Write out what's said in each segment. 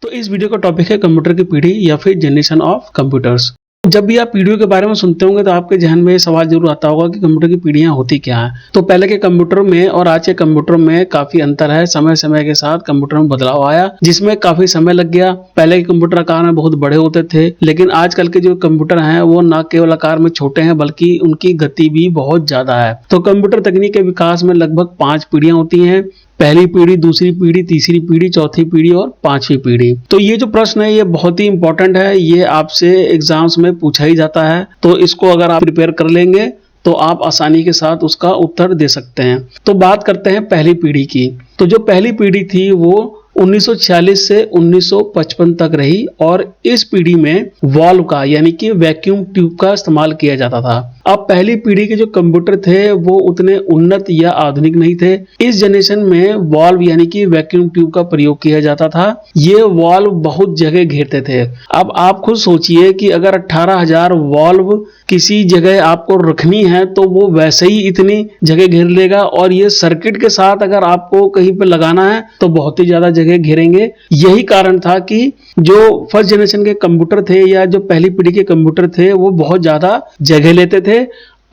तो इस वीडियो का टॉपिक है कंप्यूटर की पीढ़ी या फिर जनरेशन ऑफ कंप्यूटर्स। जब भी आप पीढ़ियों के बारे में सुनते होंगे तो आपके जहन में ये सवाल जरूर आता होगा कि कंप्यूटर की पीढ़ियां होती क्या हैं। तो पहले के कंप्यूटर में और आज के कंप्यूटर में काफी अंतर है। समय समय के साथ कंप्यूटर में बदलाव आया जिसमें काफी समय लग गया। पहले के कंप्यूटर आकार में बहुत बड़े होते थे, लेकिन आजकल के जो कंप्यूटर हैं वो न केवल आकार में छोटे हैं बल्कि उनकी गति भी बहुत ज्यादा है। तो कंप्यूटर तकनीक के विकास में लगभग 5 पीढ़ियां होती हैं। पहली पीढ़ी, दूसरी पीढ़ी, तीसरी पीढ़ी, चौथी पीढ़ी और 5वीं पीढ़ी। तो ये जो प्रश्न है ये बहुत ही इंपॉर्टेंट है। ये आपसे एग्जाम्स में पूछा ही जाता है, तो इसको अगर आप प्रिपेयर कर लेंगे तो आप आसानी के साथ उसका उत्तर दे सकते हैं। तो बात करते हैं पहली पीढ़ी की। तो जो पहली पीढ़ी थी वो 1946 से 1955 तक रही और इस पीढ़ी में वॉल्व का यानी कि वैक्यूम ट्यूब का इस्तेमाल किया जाता था। अब पहली पीढ़ी के जो कंप्यूटर थे वो उतने उन्नत या आधुनिक नहीं थे। इस जनरेशन में वॉल्व यानी कि वैक्यूम ट्यूब का प्रयोग किया जाता था। ये वॉल्व बहुत जगह घेरते थे। अब आप खुद सोचिए कि अगर 18,000 वॉल्व किसी जगह आपको रखनी है तो वो वैसे ही इतनी जगह घेर लेगा, और ये सर्किट के साथ अगर आपको कहीं पे लगाना है तो बहुत ही ज्यादा जगह घेरेंगे। यही कारण था कि जो फर्स्ट जनरेशन के कंप्यूटर थे या जो पहली पीढ़ी के कंप्यूटर थे वो बहुत ज्यादा जगह लेते थे।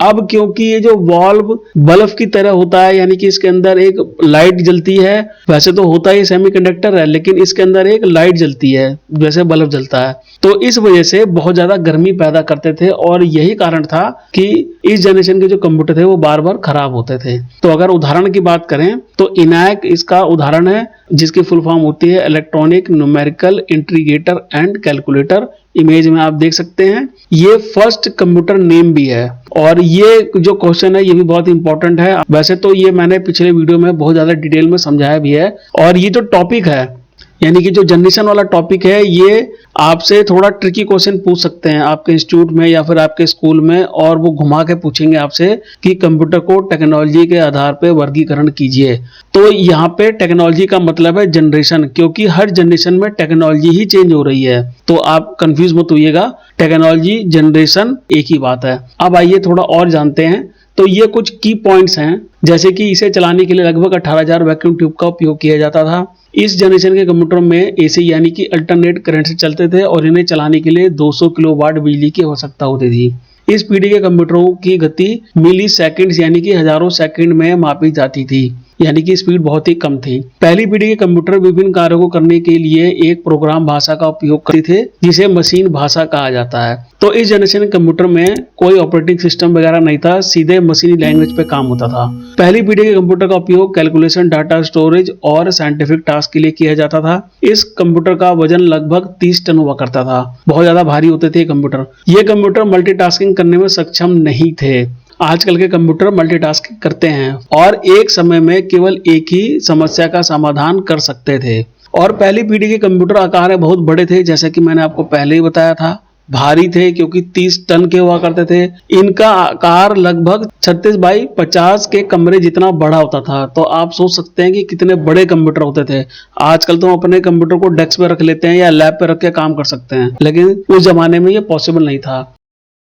अब क्योंकि ये जो वॉल्व बल्ब की तरह होता है यानी कि इसके अंदर एक लाइट जलती है, वैसे तो होता ही सेमीकंडक्टर है लेकिन इसके अंदर एक लाइट जलती है जैसे बल्ब जलता है, तो इस वजह से बहुत ज्यादा गर्मी पैदा करते थे और यही कारण था कि इस जनरेशन के जो कंप्यूटर थे वो बार बार खराब होते थे। तो अगर उदाहरण की बात करें तो इनैक इसका उदाहरण है, जिसकी फुल फॉर्म होती है electronic numerical integrator and calculator. Image में आप देख सकते हैं ये फर्स्ट कंप्यूटर नेम भी है। और ये जो क्वेश्चन है ये भी बहुत इंपॉर्टेंट है। वैसे तो ये मैंने पिछले वीडियो में बहुत ज्यादा डिटेल में समझाया भी है। और ये जो टॉपिक है यानी कि जो जनरेशन वाला टॉपिक है ये आपसे थोड़ा ट्रिकी क्वेश्चन पूछ सकते हैं आपके इंस्टीट्यूट में या फिर आपके स्कूल में, और वो घुमा के पूछेंगे आपसे कि कंप्यूटर को टेक्नोलॉजी के आधार पर वर्गीकरण कीजिए। तो यहाँ पे टेक्नोलॉजी का मतलब है जनरेशन, क्योंकि हर जनरेशन में टेक्नोलॉजी ही चेंज हो रही है। तो आप कंफ्यूज मत होइएगा, टेक्नोलॉजी जनरेशन एक ही बात है। अब आइए थोड़ा और जानते हैं। तो ये कुछ की पॉइंट्स हैं, जैसे कि इसे चलाने के लिए लगभग 18,000 वैक्यूम ट्यूब का उपयोग किया जाता था। इस जनरेशन के कंप्यूटर में एसी यानी कि अल्टरनेट करंट से चलते थे और इन्हें चलाने के लिए 200 किलोवाट बिजली की आवश्यकता होती थी। इस पीढ़ी के कंप्यूटरों की गति मिली सेकंड्स यानी कि हजारों सेकंड में मापी जाती थी, यानी कि स्पीड बहुत ही कम थी। पहली पीढ़ी के कंप्यूटर विभिन्न कार्यों को करने के लिए एक प्रोग्राम भाषा का उपयोग करते थे जिसे मशीन भाषा कहा जाता है। तो इस जनरेशन के कंप्यूटर में कोई ऑपरेटिंग सिस्टम वगैरह नहीं था, सीधे मशीनी लैंग्वेज पे काम होता था। पहली पीढ़ी के कंप्यूटर का उपयोग कैलकुलेशन, डाटा स्टोरेज और साइंटिफिक टास्क के लिए किया जाता था। इस कंप्यूटर का वजन लगभग 30 टन हुआ करता था। बहुत ज्यादा भारी होते थे कंप्यूटर। ये कंप्यूटर मल्टीटास्किंग करने में सक्षम नहीं थे। आजकल के कंप्यूटर मल्टीटास्किंग करते हैं और एक समय में केवल एक ही समस्या का समाधान कर सकते थे। और पहली पीढ़ी के कंप्यूटर आकार में बहुत बड़े थे, जैसा कि मैंने आपको पहले ही बताया था। भारी थे क्योंकि 30 टन के हुआ करते थे। इनका आकार लगभग 36 बाई 50 के कमरे जितना बड़ा होता था। तो आप सोच सकते हैं कि कितने बड़े कंप्यूटर होते थे। आजकल तो हम अपने कंप्यूटर को डेस्क पे रख लेते हैं या लैब पे रख के काम कर सकते हैं, लेकिन उस जमाने में ये पॉसिबल नहीं था।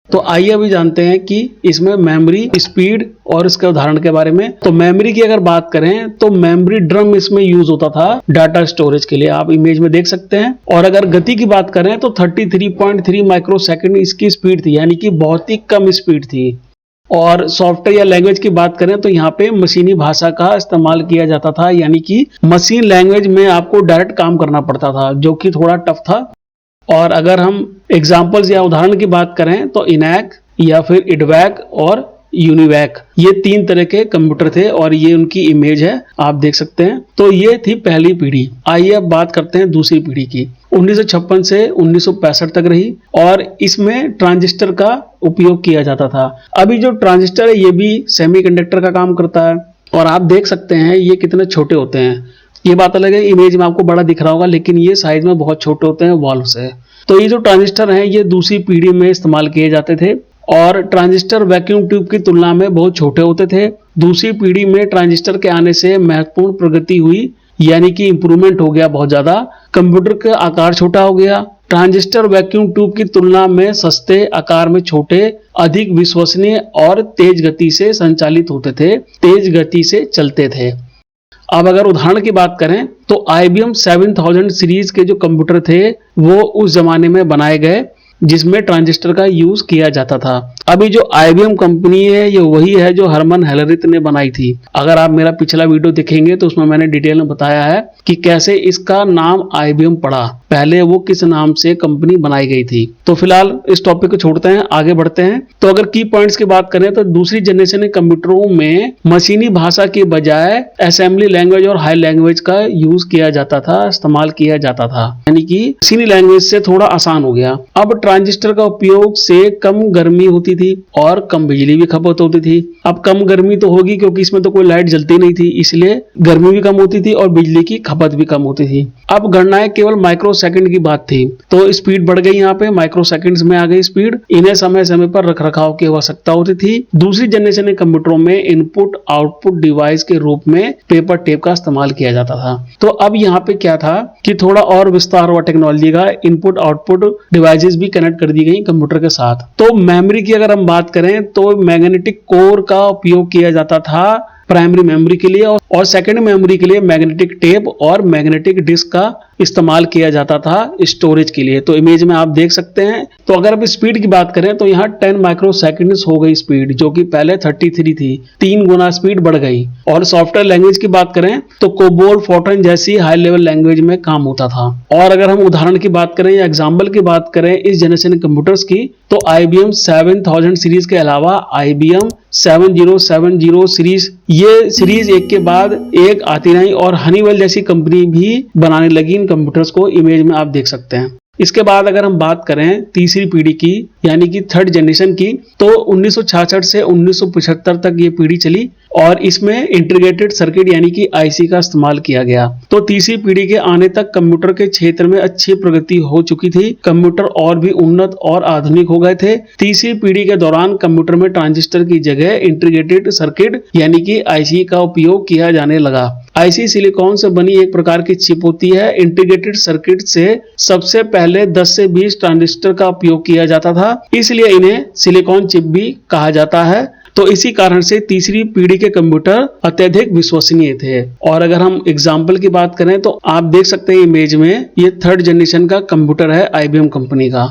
तो आइए अभी जानते हैं कि इसमें मेमोरी, स्पीड और इसके उदाहरण के बारे में। तो मेमोरी की अगर बात करें तो मेमोरी ड्रम इसमें यूज होता था डाटा स्टोरेज के लिए, आप इमेज में देख सकते हैं। और अगर गति की बात करें तो 33.3 माइक्रोसेकंड इसकी स्पीड थी, यानी कि बहुत ही कम स्पीड थी। और सॉफ्टवेयर या लैंग्वेज की बात करें तो यहाँ पे मशीनी भाषा का इस्तेमाल किया जाता था, यानी कि मशीन लैंग्वेज में आपको डायरेक्ट काम करना पड़ता था जो कि थोड़ा टफ था। और अगर हम एग्जाम्पल्स या उदाहरण की बात करें तो इनैक या फिर इडवैक और यूनिवैक, ये 3 तरह के कंप्यूटर थे और ये उनकी इमेज है, आप देख सकते हैं। तो ये थी पहली पीढ़ी। आइए अब बात करते हैं दूसरी पीढ़ी की। 1956 से 1965 तक रही और इसमें ट्रांजिस्टर का उपयोग किया जाता था। अभी जो ट्रांजिस्टर है ये भी सेमीकंडक्टर का काम करता है और आप देख सकते हैं ये कितने छोटे होते हैं। ये बात अलग है, इमेज में आपको बड़ा दिख रहा होगा लेकिन ये साइज में बहुत छोटे होते हैं वॉल्व से। तो ये जो ट्रांजिस्टर हैं ये दूसरी पीढ़ी में इस्तेमाल किए जाते थे और ट्रांजिस्टर वैक्यूम ट्यूब की तुलना में बहुत छोटे होते थे। दूसरी पीढ़ी में ट्रांजिस्टर के आने से महत्वपूर्ण प्रगति हुई, यानी कि इंप्रूवमेंट हो गया बहुत ज्यादा। कंप्यूटर का आकार छोटा हो गया। ट्रांजिस्टर वैक्यूम ट्यूब की तुलना में सस्ते, आकार में छोटे, अधिक विश्वसनीय और तेज गति से संचालित होते थे, तेज गति से चलते थे। अब अगर उदाहरण की बात करें तो IBM 7000 सीरीज के जो कंप्यूटर थे वो उस जमाने में बनाए गए जिसमें ट्रांजिस्टर का यूज किया जाता था। अभी जो IBM कंपनी है ये वही है जो हरमन हेलरिथ ने बनाई थी। अगर आप मेरा पिछला वीडियो देखेंगे तो उसमें मैंने डिटेल में बताया है कि कैसे इसका नाम IBM पड़ा, पहले वो किस नाम से कंपनी बनाई गई थी। तो फिलहाल इस टॉपिक को छोड़ते हैं, आगे बढ़ते हैं। तो अगर की पॉइंट्स की बात करें तो दूसरी जनरेशन के कंप्यूटरों में मशीनी भाषा के बजाय असेंबली लैंग्वेज और हाई लैंग्वेज का यूज किया जाता था, इस्तेमाल किया जाता था, यानी कि मशीनी लैंग्वेज से थोड़ा आसान हो गया। अब ट्रांजिस्टर का उपयोग से कम गर्मी होती थी और कम बिजली भी खपत होती थी। अब कम गर्मी तो होगी क्योंकि इसमें तो कोई लाइट जलती नहीं थी, इसलिए गर्मी भी कम होती थी और बिजली की खपत भी कम होती थी। अब गणनाएं केवल माइक्रो सेकंड की बात थी, तो स्पीड बढ़ गई, यहाँ पे माइक्रो सेकंड्स में आ गई स्पीड। इन्हें समय समय पर रखरखाव की आवश्यकता होती थी। दूसरी जनरेशन के कंप्यूटरों में इनपुट आउटपुट डिवाइस के रूप में पेपर टेप का इस्तेमाल किया जाता था। तो अब यहाँ पे क्या था कि थोड़ा और विस्तार हुआ टेक्नोलॉजी का, इनपुट आउटपुट डिवाइसेस भी कनेक्ट कर दी गई कंप्यूटर के साथ। तो मेमोरी की अगर हम बात करें तो मैग्नेटिक कोर का उपयोग किया जाता था प्राइमरी मेमोरी के लिए, और सेकेंड मेमोरी के लिए मैग्नेटिक टेप और मैग्नेटिक डिस्क का इस्तेमाल किया जाता था स्टोरेज के लिए। तो इमेज में आप देख सकते हैं। तो अगर अब स्पीड की बात करें तो यहाँ 10 माइक्रो सेकंड्स हो गई स्पीड, जो कि पहले 33 थी, 3 गुना स्पीड बढ़ गई। और सॉफ्टवेयर लैंग्वेज की बात करें तो कोबोल, फोर्ट्रन जैसी हाई लेवल लैंग्वेज में काम होता था। और अगर हम उदाहरण की बात करें या एग्जाम्पल की बात करें इस जनरेशन कंप्यूटर्स की, तो IBM 7000 सीरीज के अलावा IBM 7070 सीरीज, ये सीरीज एक के बाद एक आती रही और हनीवेल जैसी कंपनी भी बनाने लगी इन कंप्यूटर्स को। इमेज में आप देख सकते हैं। इसके बाद अगर हम बात करें तीसरी पीढ़ी की यानी कि थर्ड जनरेशन की, तो 1966 से 1975 तक ये पीढ़ी चली और इसमें इंटीग्रेटेड सर्किट यानी कि IC का इस्तेमाल किया गया। तो तीसरी पीढ़ी के आने तक कंप्यूटर के क्षेत्र में अच्छी प्रगति हो चुकी थी, कंप्यूटर और भी उन्नत और आधुनिक हो गए थे। तीसरी पीढ़ी के दौरान कंप्यूटर में ट्रांजिस्टर की जगह इंटीग्रेटेड सर्किट यानी कि IC का उपयोग किया जाने लगा। IC सिलिकॉन से बनी एक प्रकार की चिप होती है। इंटीग्रेटेड सर्किट से सबसे पहले 10 से 20 ट्रांजिस्टर का उपयोग किया जाता था, इसलिए इन्हें सिलिकॉन चिप भी कहा जाता है। तो इसी कारण से तीसरी पीढ़ी के कंप्यूटर अत्यधिक विश्वसनीय थे। और अगर हम एग्जाम्पल की बात करें तो आप देख सकते हैं इमेज में, ये थर्ड जनरेशन का कंप्यूटर है IBM कंपनी का।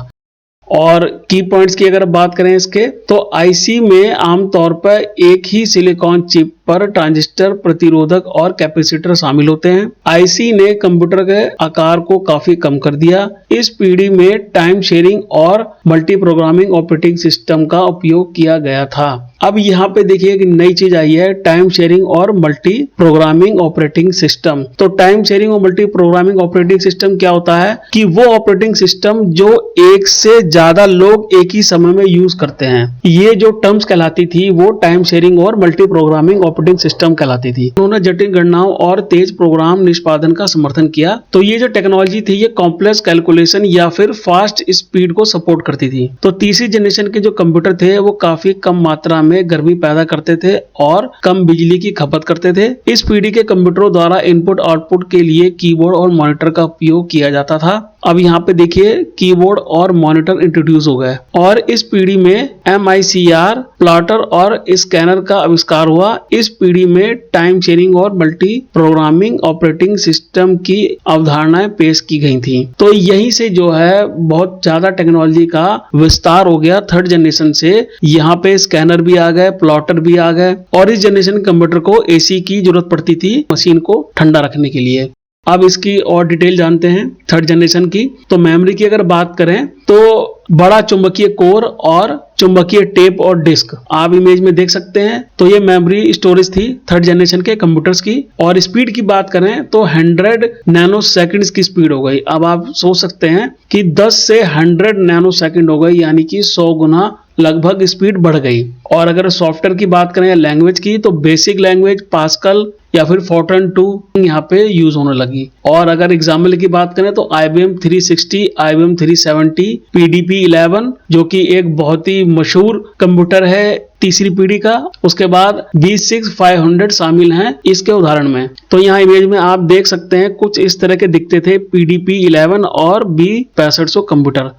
और की पॉइंट्स की अगर बात करें इसके, तो IC में आमतौर पर एक ही सिलिकॉन चिप पर ट्रांजिस्टर, प्रतिरोधक और कैपेसिटर शामिल होते हैं। IC ने कंप्यूटर के आकार को काफी कम कर दिया। इस पीढ़ी में टाइम शेयरिंग और मल्टी प्रोग्रामिंग ऑपरेटिंग सिस्टम का उपयोग किया गया था। अब यहाँ पे देखिए कि नई चीज आई है, टाइम शेयरिंग और मल्टी प्रोग्रामिंग ऑपरेटिंग सिस्टम। तो टाइम शेयरिंग और मल्टी प्रोग्रामिंग ऑपरेटिंग सिस्टम क्या होता है कि वो ऑपरेटिंग सिस्टम जो एक से ज्यादा लोग एक ही समय में यूज करते हैं। ये जो टर्म्स कहलाती थी वो टाइम शेयरिंग और मल्टी प्रोग्रामिंग ऑपरेटिंग सिस्टम कहलाती थी। उन्होंने जटिल गणनाओं और तेज प्रोग्राम निष्पादन का समर्थन किया। तो ये जो टेक्नोलॉजी थी ये कॉम्प्लेक्स कैलकुलेशन या फिर फास्ट स्पीड को सपोर्ट करती थी। तो तीसरी जनरेशन के जो कंप्यूटर थे वो काफी कम मात्रा में गर्मी पैदा करते थे और कम बिजली की खपत करते थे। इस पीढ़ी के कंप्यूटरों द्वारा इनपुट आउटपुट के लिए कीबोर्ड और मॉनिटर का उपयोग किया जाता था। अब यहाँ पे देखिए कीबोर्ड और मॉनिटर इंट्रोड्यूस हो गए और इस पीढ़ी में MICR, प्लॉटर और स्कैनर का आविष्कार हुआ। इस पीढ़ी में टाइम शेयरिंग और मल्टी प्रोग्रामिंग ऑपरेटिंग सिस्टम की अवधारणाएं पेश की गई थी। तो यहीं से जो है बहुत ज्यादा टेक्नोलॉजी का विस्तार हो गया थर्ड जनरेशन से। यहाँ पे स्कैनर भी आ गए, प्लॉटर भी आ गए और इस जनरेशन कंप्यूटर को AC की जरूरत पड़ती थी मशीन को ठंडा रखने के लिए। अब इसकी और डिटेल जानते हैं थर्ड जनरेशन की। तो मेमोरी की अगर बात करें तो बड़ा चुंबकीय कोर और चुंबकीय टेप और डिस्क आप इमेज में देख सकते हैं। तो ये मेमोरी स्टोरेज थी थर्ड जनरेशन के कंप्यूटर्स की। और स्पीड की बात करें तो 100 नैनो सेकंड्स की स्पीड हो गई। अब आप सोच सकते हैं कि 10 से 100 नैनो सेकंड हो गई, यानी कि 100 गुना लगभग स्पीड बढ़ गई। और अगर सॉफ्टवेयर की बात करें या लैंग्वेज की, तो बेसिक लैंग्वेज पास्कल या फिर फोर्ट्रन 2 यहाँ पे यूज होने लगी। और अगर एग्जाम्पल की बात करें तो IBM 360, IBM 370, PDP-11 जो कि एक बहुत ही मशहूर कंप्यूटर है तीसरी पीढ़ी का। उसके बाद B6500 शामिल हैं इसके उदाहरण में। तो यहाँ इमेज में आप देख सकते हैं कुछ इस तरह के दिखते थे PDP-11 और B6500 कंप्यूटर।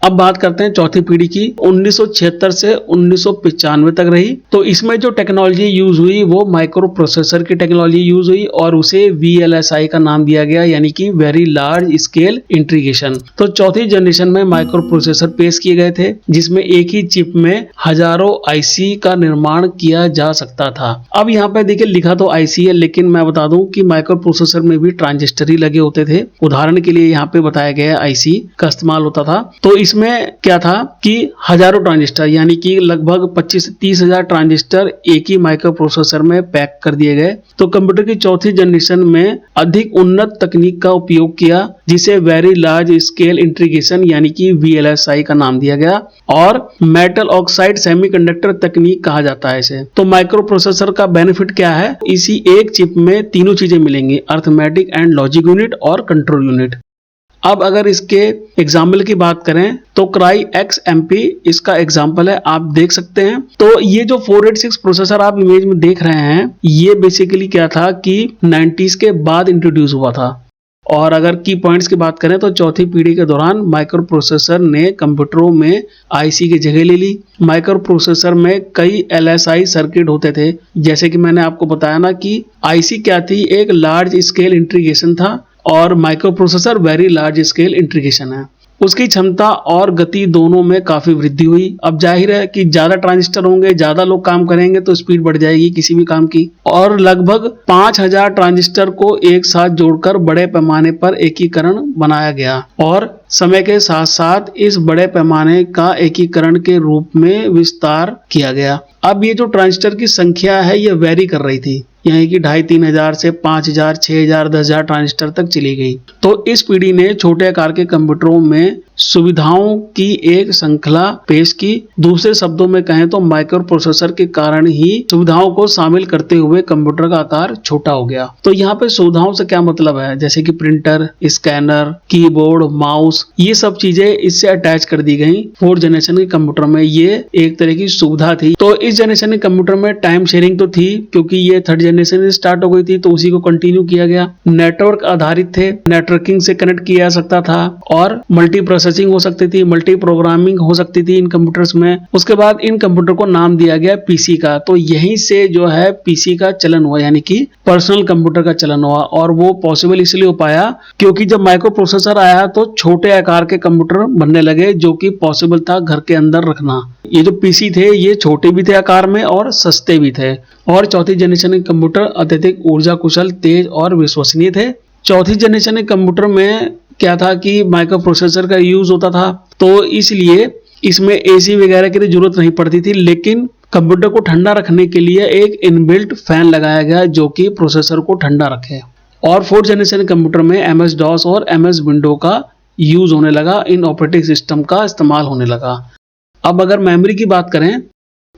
अब बात करते हैं चौथी पीढ़ी की। 1976 से 1995 तक रही। तो इसमें जो टेक्नोलॉजी यूज हुई वो माइक्रो प्रोसेसर की टेक्नोलॉजी यूज हुई और उसे VLSI का नाम दिया गया, यानी कि वेरी लार्ज स्केल इंटीग्रेशन। तो चौथी जनरेशन में माइक्रो प्रोसेसर पेश किए गए थे, जिसमें एक ही चिप में हजारों IC का निर्माण किया जा सकता था। अब यहाँ पे देखिए लिखा तो IC है, लेकिन मैं बता दूं कि माइक्रो प्रोसेसर में भी ट्रांजिस्टर ही लगे होते थे। उदाहरण के लिए यहाँ पे बताया गया IC का इस्तेमाल होता था। तो इसमें क्या था कि हजारों ट्रांजिस्टर, यानी कि लगभग 25 से 30 हजार ट्रांजिस्टर एक ही माइक्रो प्रोसेसर में पैक कर दिए गए। तो कंप्यूटर की चौथी जनरेशन में अधिक उन्नत तकनीक का उपयोग किया, जिसे वेरी लार्ज स्केल इंटीग्रेशन यानी कि VLSI का नाम दिया गया और मेटल ऑक्साइड सेमीकंडक्टर तकनीक कहा जाता है इसे। तो माइक्रो प्रोसेसर का बेनिफिट क्या है? इसी एक चिप में तीनों चीजें मिलेंगी, अर्थमेटिक एंड लॉजिक यूनिट और कंट्रोल यूनिट। अब अगर इसके एग्जाम्पल की बात करें तो क्राई XMP इसका एग्जाम्पल है, आप देख सकते हैं। तो ये जो 486 प्रोसेसर आप इमेज में देख रहे हैं, ये बेसिकली क्या था कि 90s के बाद इंट्रोड्यूस हुआ था। और अगर की पॉइंट्स की बात करें तो चौथी पीढ़ी के दौरान माइक्रो प्रोसेसर ने कंप्यूटरों में IC की जगह ले ली। माइक्रो प्रोसेसर में कई LSI सर्किट होते थे, जैसे कि मैंने आपको बताया ना कि IC क्या थी, एक लार्ज स्केल इंटीग्रेशन था और micro processor very large scale integration है। उसकी क्षमता और गति दोनों में काफी वृद्धि हुई। अब जाहिर है कि ज्यादा ट्रांजिस्टर होंगे, ज्यादा लोग काम करेंगे तो स्पीड बढ़ जाएगी किसी भी काम की। और लगभग 5000 ट्रांजिस्टर को एक साथ जोड़कर बड़े पैमाने पर एकीकरण बनाया गया और समय के साथ साथ इस बड़े पैमाने का एकीकरण के रूप में विस्तार किया गया। अब ये जो ट्रांजिस्टर की संख्या है ये वेरी कर रही थी, यानी कि 2500-3000 हजार से 5000, 6000, 10000 ट्रांजिस्टर तक चली गई। तो इस पीढ़ी ने छोटे आकार के कंप्यूटरों में सुविधाओं की एक श्रृंखला पेश की। दूसरे शब्दों में कहें तो माइक्रो प्रोसेसर के कारण ही सुविधाओं को शामिल करते हुए कंप्यूटर का आकार छोटा हो गया। तो यहाँ पे सुविधाओं से क्या मतलब है? जैसे कि प्रिंटर, स्कैनर, कीबोर्ड, माउस, ये सब चीजें इससे अटैच कर दी गई। 4th जनरेशन के कंप्यूटर में ये एक तरह की सुविधा थी। तो इस जनरेशन के कंप्यूटर में टाइम शेयरिंग तो थी, क्योंकि ये 3rd जनरेशन से स्टार्ट हो गई थी, तो उसी को कंटिन्यू किया गया। नेटवर्क आधारित थे, नेटवर्किंग से कनेक्ट किया जा सकता था और मल्टी प्रोसेसिंग हो सकती थी, मल्टी प्रोग्रामिंग हो सकती थी इन कंप्यूटर्स में। उसके बाद इन कंप्यूटर को नाम दिया गया PC का। तो यहीं से जो है PC का चलन हुआ, यानी कि पर्सनल कंप्यूटर का चलन हुआ। और वो पॉसिबल इसलिए हो पाया क्योंकि जब माइक्रो प्रोसेसर आया तो छोटे आकार के कंप्यूटर बनने लगे, जो कि पॉसिबल था घर के अंदर रखना। ये जो PC थे ये छोटे भी थे आकार में और सस्ते भी थे। और चौथी जनरेशन के कंप्यूटर अत्यधिक ऊर्जा कुशल, तेज और विश्वसनीय थे। चौथी जनरेशन के कंप्यूटर में क्या था कि माइक्रो प्रोसेसर का यूज होता था, तो इसलिए इसमें AC वगैरह की जरूरत नहीं पड़ती थी, लेकिन कंप्यूटर को ठंडा रखने के लिए एक इनबिल्ट फैन लगाया गया जो कि प्रोसेसर को ठंडा रखे। और 4th जनरेशन कंप्यूटर में MS-DOS और MS विंडो का यूज होने लगा, इन ऑपरेटिंग सिस्टम का इस्तेमाल होने लगा। अब अगर मेमोरी की बात करें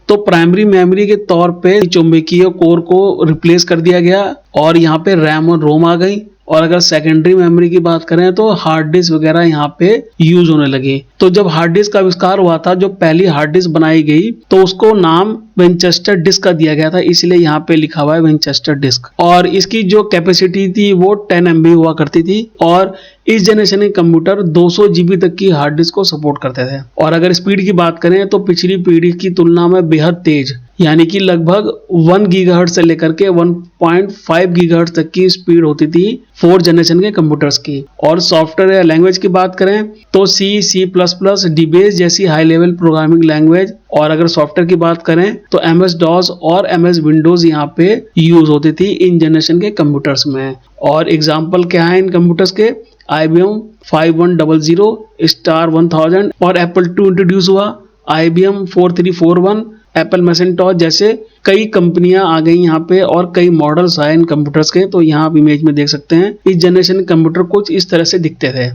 तो प्राइमरी मेमोरी के तौर पे चुंबकीय कोर को रिप्लेस कर दिया गया और यहाँ पे रैम और रोम आ गई। और अगर सेकेंडरी मेमोरी की बात करें तो हार्ड डिस्क वगैरह यहाँ पे यूज होने लगी। तो जब हार्ड डिस्क का आविष्कार हुआ था, जो पहली हार्ड डिस्क बनाई गई, तो उसको नाम विंचेस्टर डिस्क का दिया गया था, इसलिए यहाँ पे लिखा हुआ है विंचेस्टर डिस्क। और इसकी जो कैपेसिटी थी वो 10 MB हुआ करती थी। और इस जनरेशन के कंप्यूटर 200 GB तक की हार्ड डिस्क को सपोर्ट करते थे। और अगर स्पीड की बात करें तो पिछली पीढ़ी की तुलना में बेहद तेज, यानी कि लगभग 1 GHz से लेकर के 1.5 GHz तक की स्पीड होती थी 4th जनरेशन के कंप्यूटर्स की। और सॉफ्टवेयर या लैंग्वेज की बात करें तो C++, DBase जैसी हाई लेवल प्रोग्रामिंग लैंग्वेज। और अगर सॉफ्टवेयर की बात करें तो MS-DOS और MS विंडोज यहाँ पे यूज होती थी इन जनरेशन के कंप्यूटर्स में। और एग्जाम्पल क्या है इन कंप्यूटर्स के? IBM 5100, Star 1000 और Apple II इंट्रोड्यूस हुआ, IBM 4341, एप्पल मैकिन्टॉश जैसे कई कंपनियां आ गई यहाँ पे और कई मॉडल्स आए इन कंप्यूटर्स के। तो यहाँ आप इमेज में देख सकते हैं इस जनरेशन के कंप्यूटर कुछ इस तरह से दिखते थे।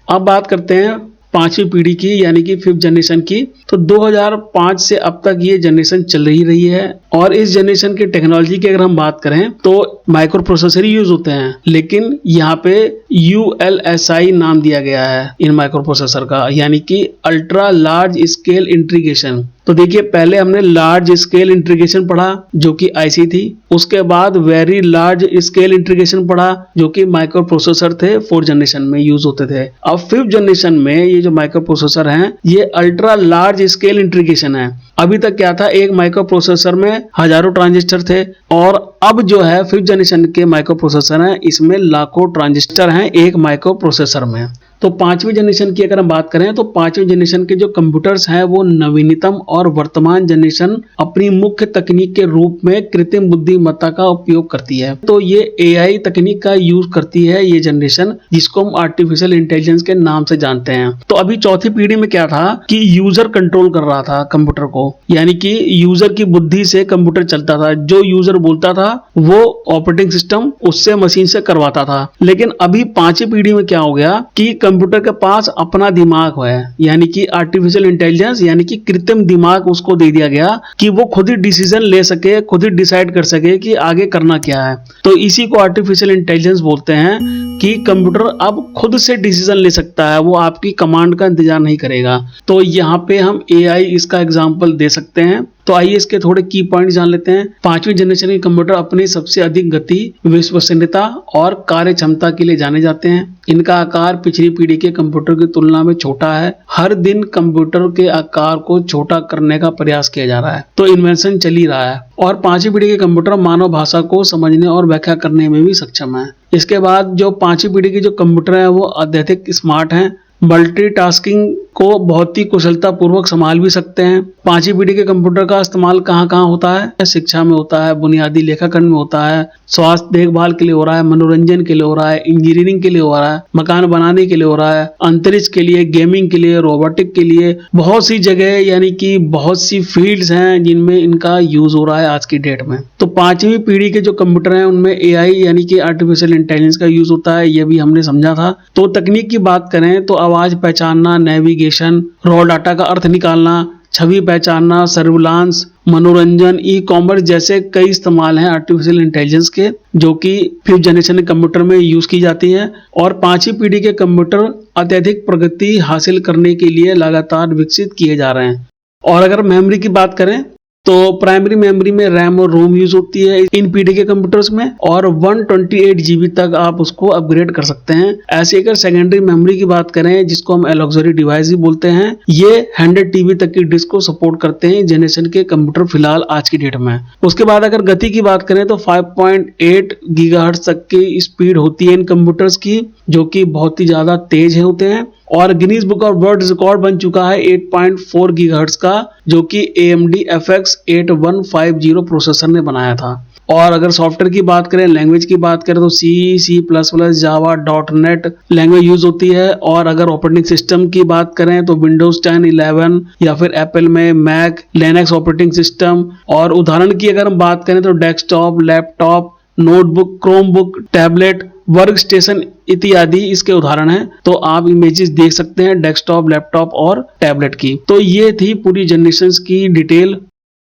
अब बात करते हैं 5वीं पीढ़ी की, यानी कि 5th जनरेशन की। तो 2005 से अब तक ये जनरेशन चल रही है। और इस जनरेशन की टेक्नोलॉजी की अगर हम बात करें तो माइक्रो प्रोसेसर ही यूज होते हैं, लेकिन यहाँ पे ULSI नाम दिया गया है इन माइक्रो प्रोसेसर का, यानी कि अल्ट्रा लार्ज स्केल इंटीग्रेशन। तो देखिए पहले हमने लार्ज स्केल इंटीग्रेशन पढ़ा जो कि आईसी थी, उसके बाद वेरी लार्ज स्केल इंटीग्रेशन पढ़ा जो कि माइक्रो प्रोसेसर थे, 4th जनरेशन में यूज होते थे। अब 5th जनरेशन में ये जो माइक्रो प्रोसेसर हैं ये अल्ट्रा लार्ज स्केल इंटीग्रेशन है। अभी तक क्या था, एक माइक्रो प्रोसेसर में हजारों ट्रांजिस्टर थे और अब जो है 5th जनरेशन के माइक्रो प्रोसेसर हैं इसमें लाखों ट्रांजिस्टर हैं एक माइक्रो प्रोसेसर में। तो 5वीं जनरेशन की अगर हम बात करें तो 5वीं जनरेशन के जो कंप्यूटर्स हैं वो नवीनतम और वर्तमान जनरेशन अपनी मुख्य तकनीक के रूप में कृत्रिम बुद्धिमत्ता का उपयोग करती है। तो ये एआई तकनीक का यूज करती है ये जनरेशन, जिसको हम आर्टिफिशियल इंटेलिजेंस के नाम से जानते हैं। तो अभी चौथी पीढ़ी में क्या था कि यूजर कंट्रोल कर रहा था कंप्यूटर को, यानी कि यूजर की बुद्धि से कंप्यूटर चलता था, जो यूजर बोलता था वो ऑपरेटिंग सिस्टम उससे मशीन से करवाता था। लेकिन अभी 5वीं पीढ़ी में क्या हो गया कि कंप्यूटर के पास अपना दिमाग है, यानी कि आर्टिफिशियल इंटेलिजेंस, यानी कि कृत्रिम दिमाग उसको दे दिया गया कि वो खुद ही डिसीजन ले सके, खुद ही डिसाइड कर सके कि आगे करना क्या है। तो इसी को आर्टिफिशियल इंटेलिजेंस बोलते हैं कि कंप्यूटर अब खुद से डिसीजन ले सकता है, वो आपकी कमांड का इंतजार नहीं करेगा। तो यहाँ पे हम एआई इसका एग्जांपल दे सकते हैं। तो आइए इसके थोड़े की पॉइंट जान लेते हैं। 5वीं जनरेशन के कंप्यूटर अपनी सबसे अधिक गति, विश्वसनीयता और कार्य क्षमता के लिए जाने जाते हैं। इनका आकार पिछली पीढ़ी के कंप्यूटर की तुलना में छोटा है। हर दिन कंप्यूटर के आकार को छोटा करने का प्रयास किया जा रहा है, तो इन्वेंशन चल ही रहा है। और 5वीं पीढ़ी के कंप्यूटर मानव भाषा को समझने और व्याख्या करने में भी सक्षम है। इसके बाद जो 5वीं पीढ़ी के जो कंप्यूटर है वो अत्यधिक स्मार्ट हैं, मल्टीटास्किंग को बहुत ही कुशलता पूर्वक संभाल भी सकते हैं। 5वीं पीढ़ी के कंप्यूटर का इस्तेमाल कहाँ कहाँ होता है, शिक्षा में होता है, बुनियादी लेखाकरण में होता है, स्वास्थ्य देखभाल के लिए हो रहा है, मनोरंजन के लिए हो रहा है, इंजीनियरिंग के लिए हो रहा है, मकान बनाने के लिए हो रहा है, अंतरिक्ष के लिए, गेमिंग के लिए, रोबोटिक के लिए, बहुत सी जगह यानी कि बहुत सी फील्ड्स हैं जिनमें इनका यूज हो रहा है आज की डेट में। तो 5वीं पीढ़ी के जो कंप्यूटर हैं उनमें एआई यानी कि आर्टिफिशियल इंटेलिजेंस का यूज होता है, ये भी हमने समझा था। तो तकनीक की बात करें तो आवाज पहचानना, नेविगेशन, रॉ डाटा का अर्थ निकालना, छवि पहचानना, सर्विलांस, मनोरंजन, ई कॉमर्स जैसे कई इस्तेमाल हैं आर्टिफिशियल इंटेलिजेंस के, जो कि 5th जनरेशन के कंप्यूटर में यूज की जाती है। और 5वीं पीढ़ी के कंप्यूटर अत्यधिक प्रगति हासिल करने के लिए लगातार विकसित किए जा रहे हैं। और अगर मेमोरी की बात करें तो प्राइमरी मेमोरी में रैम और रोम यूज होती है इन पीढ़ी के कंप्यूटर्स में, और 128 GB तक आप उसको अपग्रेड कर सकते हैं। ऐसे अगर सेकेंडरी मेमोरी की बात करें जिसको हम लग्जरी डिवाइस भी बोलते हैं, ये 100 TB तक की डिस्क को सपोर्ट करते हैं जनरेशन के कंप्यूटर फिलहाल आज की डेट में। उसके बाद अगर गति की बात करें तो 5.8 GHz तक की स्पीड होती है इन कंप्यूटर्स की, जो कि बहुत ही ज्यादा तेज होते हैं। और Guinness book of world record बन चुका है 8.4 GHz का, जो कि AMD FX 8150 प्रोसेसर ने बनाया था। और अगर सॉफ्टवेयर की बात करें, लैंग्वेज की बात करें तो C++, जावा, .NET लैंग्वेज यूज होती है। और अगर ऑपरेटिंग सिस्टम की बात करें तो विंडोज 10, 11 या फिर एप्पल में मैक, लिनक्स ऑपरेटिंग सिस्टम। और उदाहरण की अगर हम बात करें तो desktop, laptop, notebook, Chromebook, tablet, work station इत्यादि इसके उदाहरण हैं। तो आप इमेजेस देख सकते हैं डेस्कटॉप, लैपटॉप और टैबलेट की। तो ये थी पूरी जनरेशन की डिटेल।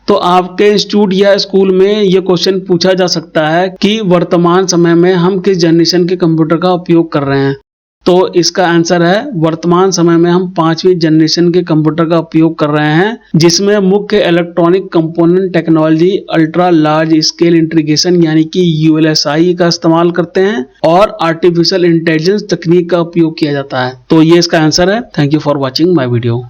तो आपके इंस्टीट्यूट या स्कूल में ये क्वेश्चन पूछा जा सकता है कि वर्तमान समय में हम किस जनरेशन के कंप्यूटर का उपयोग कर रहे हैं। तो इसका आंसर है वर्तमान समय में हम 5वीं जनरेशन के कंप्यूटर का उपयोग कर रहे हैं, जिसमें मुख्य electronic component technology ultra large scale integration यानी कि ULSI का इस्तेमाल करते हैं और आर्टिफिशियल इंटेलिजेंस तकनीक का उपयोग किया जाता है। तो ये इसका आंसर है। Thank you for watching my video.